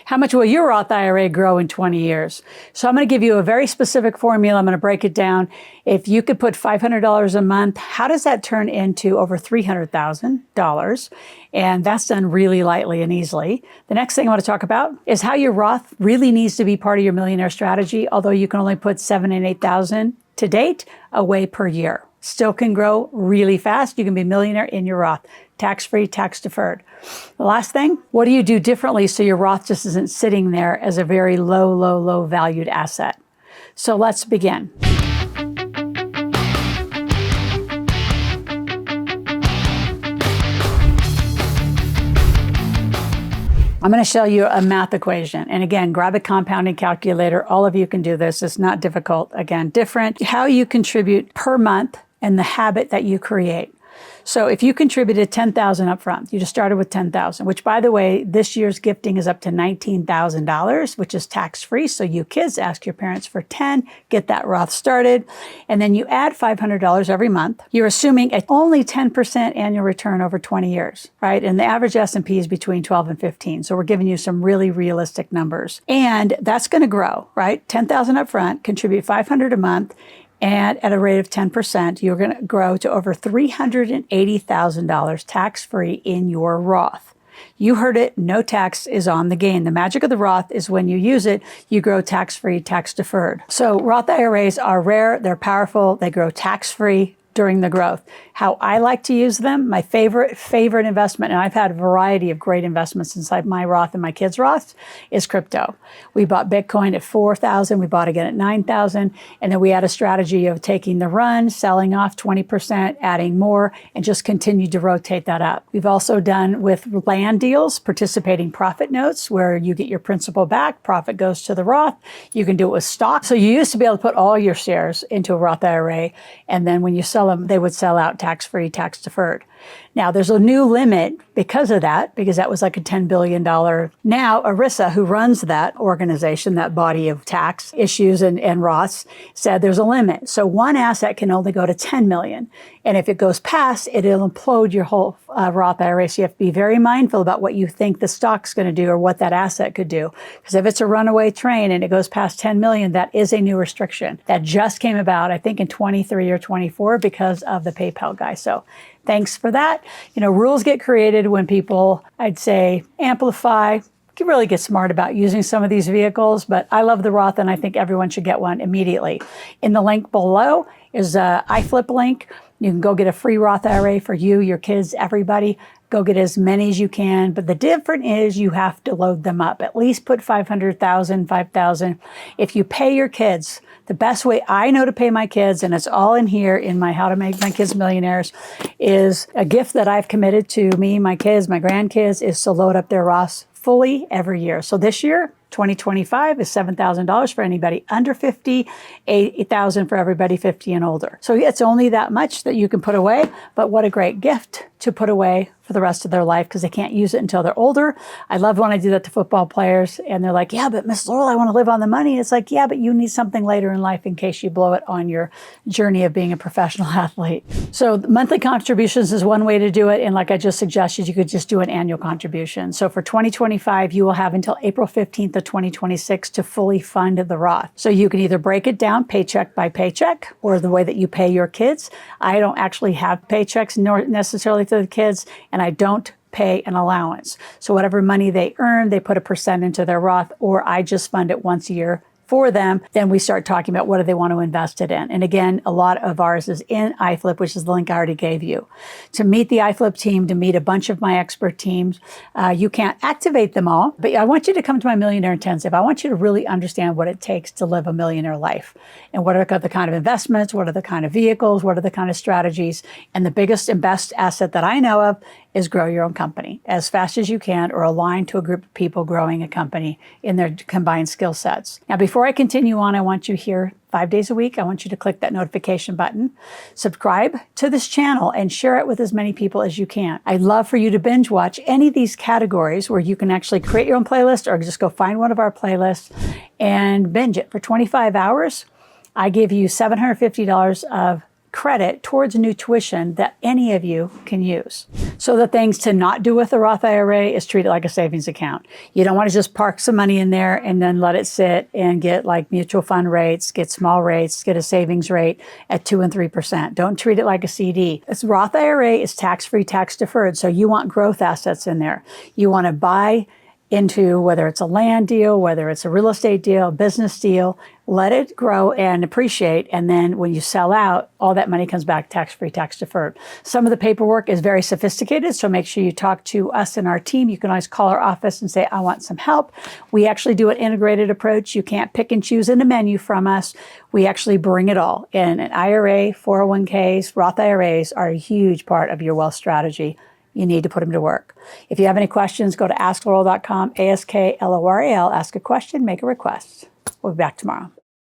How much will your Roth IRA grow in 20 years? So I'm going to give you a very specific formula. I'm going to break it down. If you could put $500 a month, how does that turn into over $300,000? And that's done really lightly and easily. The next thing I want to talk about is how your Roth really needs to be part of your millionaire strategy, although you can only put $7,000 and $8,000 to date away per year. Still can grow really fast. You can be a millionaire in your Roth, tax-free, tax-deferred. The last thing, what do you do differently so your Roth just isn't sitting there as a very low valued asset? So let's begin. I'm going to show you a math equation. And again, grab a compounding calculator. All of you can do this. It's not difficult. Again, different. How you contribute per month and the habit that you create. So if you contributed $10,000 up front, you just started with $10,000, which by the way, this year's gifting is up to $19,000, which is tax-free. So you kids ask your parents for 10, get that Roth started. And then you add $500 every month. You're assuming only 10% annual return over 20 years, right? And the average S&P is between 12 and 15. So we're giving you some really realistic numbers. And that's going to grow, right? $10,000 up front, contribute $500 a month. And at a rate of 10%, you're going to grow to over $380,000 tax-free in your Roth. You heard it, no tax is on the gain. The magic of the Roth is when you use it, you grow tax-free, tax-deferred. So Roth IRAs are rare, they're powerful, they grow tax-free during the growth. How I like to use them, my favorite investment, and I've had a variety of great investments inside my Roth and my kids' Roths, is crypto. We bought Bitcoin at 4,000, we bought again at 9,000, and then we had a strategy of taking the run, selling off 20%, adding more, and just continued to rotate that up. We've also done with land deals, participating profit notes, where you get your principal back, profit goes to the Roth. You can do it with stock. So you used to be able to put all your shares into a Roth IRA, and then when you sell them, they would sell out tax-free, tax-deferred. Now, there's a new limit because of that, because that was like a $10 billion. Now, ERISA, who runs that organization, that body of tax issues and Roths, said there's a limit. So one asset can only go to 10 million. And if it goes past, it'll implode your whole Roth IRA. So you have to be very mindful about what you think the stock's going to do or what that asset could do. Because if it's a runaway train and it goes past 10 million, that is a new restriction that just came about, I think in 23 or 24 because of the PayPal guy. So thanks for that. You know, rules get created when people, I'd say, amplify, can really get smart about using some of these vehicles, but I love the Roth and I think everyone should get one immediately. In the link below is a iFlip link. You can go get a free Roth IRA for you, your kids, everybody. Go get as many as you can, but the difference is you have to load them up. At least put 500,000, 5,000. If you pay your kids, the best way I know to pay my kids, and it's all in here in my How to Make My Kids Millionaires, is a gift that I've committed to me, my kids, my grandkids, is to load up their Roths fully every year. So this year, 2025 is $7,000 for anybody under 50, $8,000 for everybody 50 and older. So it's only that much that you can put away, but what a great gift to put away for the rest of their life because they can't use it until they're older. I love when I do that to football players and they're like, yeah, but Miss Loral, I want to live on the money. It's like, yeah, but you need something later in life in case you blow it on your journey of being a professional athlete. So monthly contributions is one way to do it. And like I just suggested, you could just do an annual contribution. So for 2025, you will have until April 15th of 2026 to fully fund the Roth. So you can either break it down paycheck by paycheck or the way that you pay your kids. I don't actually have paychecks nor necessarily to the kids, and I don't pay an allowance. So whatever money they earn, they put a percent into their Roth, or I just fund it once a year for them. Then we start talking about what do they want to invest it in. And again, a lot of ours is in iFlip, which is the link I already gave you. To meet the iFlip team, to meet a bunch of my expert teams, you can't activate them all, but I want you to come to my Millionaire Intensive. I want you to really understand what it takes to live a millionaire life. And what are the kind of investments, what are the kind of vehicles, what are the kind of strategies. And the biggest and best asset that I know of is grow your own company as fast as you can or align to a group of people growing a company in their combined skill sets. Now, before I continue on, I want you here 5 days a week. I want you to click that notification button, subscribe to this channel, and share it with as many people as you can. I'd love for you to binge watch any of these categories where you can actually create your own playlist or just go find one of our playlists and binge it for 25 hours. I give you $750 of credit towards new tuition that any of you can use. So the things to not do with a Roth IRA is treat it like a savings account. You don't want to just park some money in there and then let it sit and get like mutual fund rates, get small rates, get a savings rate at 2 and 3%. Don't treat it like a CD. This Roth IRA is tax-free, tax-deferred, so you want growth assets in there. You want to buy into whether it's a land deal, whether it's a real estate deal, business deal, let it grow and appreciate. And then when you sell out, all that money comes back tax-free, tax-deferred. Some of the paperwork is very sophisticated, so make sure you talk to us and our team. You can always call our office and say, I want some help. We actually do an integrated approach. You can't pick and choose in a menu from us. We actually bring it all. And an IRA, 401ks, Roth IRAs are a huge part of your wealth strategy. You need to put them to work. If you have any questions, go to askloral.com, ASKLORAL, ask a question, make a request. We'll be back tomorrow.